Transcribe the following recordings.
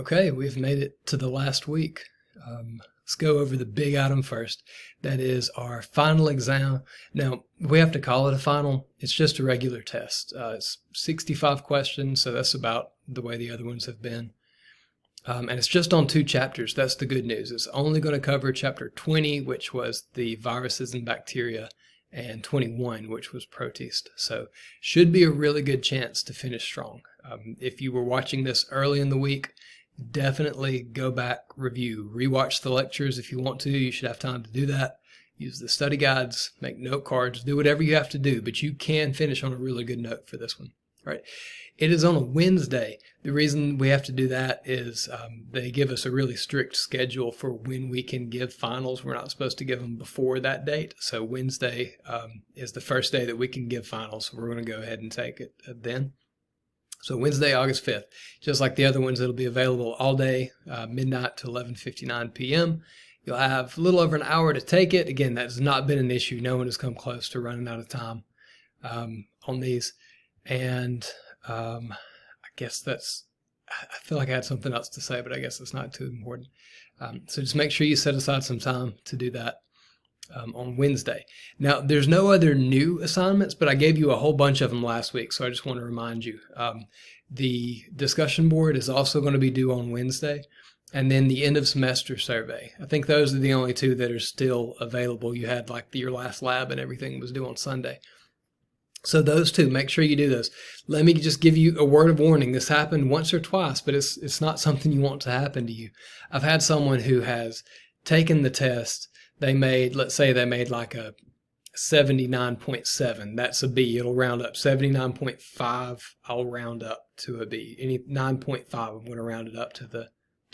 Okay, we've made it to the last week. Let's go over the big item first. That is our final exam. Now, we have to call it a final. It's just a regular test. It's 65 questions, so that's about the way the other ones have been. And it's just on 2 chapters. That's the good news. It's only going to cover chapter 20, which was the viruses and bacteria, and 21, which was protist. So should be a really good chance to finish strong. If you were watching this early in the week, definitely go back, review, rewatch the lectures if you want to. You should have time to do that. Use the study guides, make note cards, do whatever you have to do, but you can finish on a really good note for this one. All right. It is on a Wednesday. The reason we have to do that is they give us a really strict schedule for when we can give finals. We're not supposed to give them before that date. So Wednesday is the first day that we can give finals. We're going to go ahead and take it then. So Wednesday, August 5th, just like the other ones, it'll be available all day, midnight to 11:59 p.m. You'll have a little over an hour to take it. Again, that has not been an issue. No one has come close to running out of time on these. And I guess I feel like I had something else to say, but I guess it's not too important. So just make sure you set aside some time to do that on Wednesday. Now, there's no other new assignments, but I gave you a whole bunch of them last week, so I just want to remind you. The discussion board is also going to be due on Wednesday, and then the end of semester survey. I think those are the only 2 that are still available. You had like your last lab and everything was due on Sunday. So those 2, make sure you do those. Let me just give you a word of warning. This happened once or twice, but it's not something you want to happen to you. I've had someone who has taken the test. Let's say they made like a 79.7. That's a B. It'll round up. 79.5, I'll round up to a B. Any 9.5, I'm going to round it up to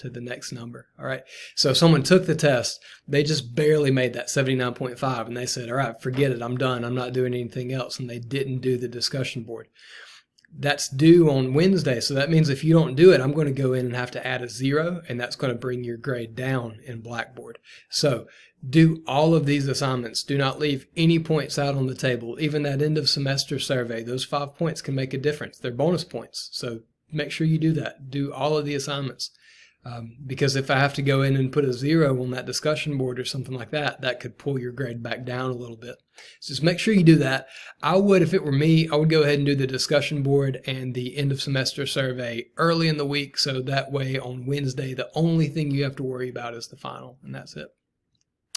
the next number. All right. So if someone took the test, they just barely made that 79.5, and they said, all right, forget it. I'm done. I'm not doing anything else. And they didn't do the discussion board. That's due on Wednesday. So that means if you don't do it, I'm going to go in and have to add a 0, and that's going to bring your grade down in Blackboard. So do all of these assignments. Do not leave any points out on the table. Even that end of semester survey, those 5 points can make a difference. They're bonus points. So make sure you do that. Do all of the assignments. Because if I have to go in and put a 0 on that discussion board or something like that, that could pull your grade back down a little bit. So just make sure you do that. If it were me, I would go ahead and do the discussion board and the end of semester survey early in the week. So that way on Wednesday, the only thing you have to worry about is the final, and that's it.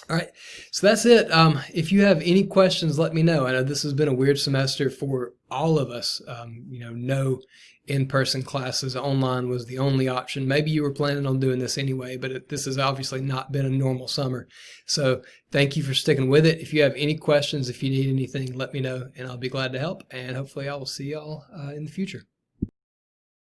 All right, so that's it. If you have any questions, let me know. I know this has been a weird semester for all of us. No in-person classes. Online was the only option. Maybe you were planning on doing this anyway, but this has obviously not been a normal summer. So thank you for sticking with it. If you have any questions, if you need anything, let me know, and I'll be glad to help. And hopefully I will see y'all in the future.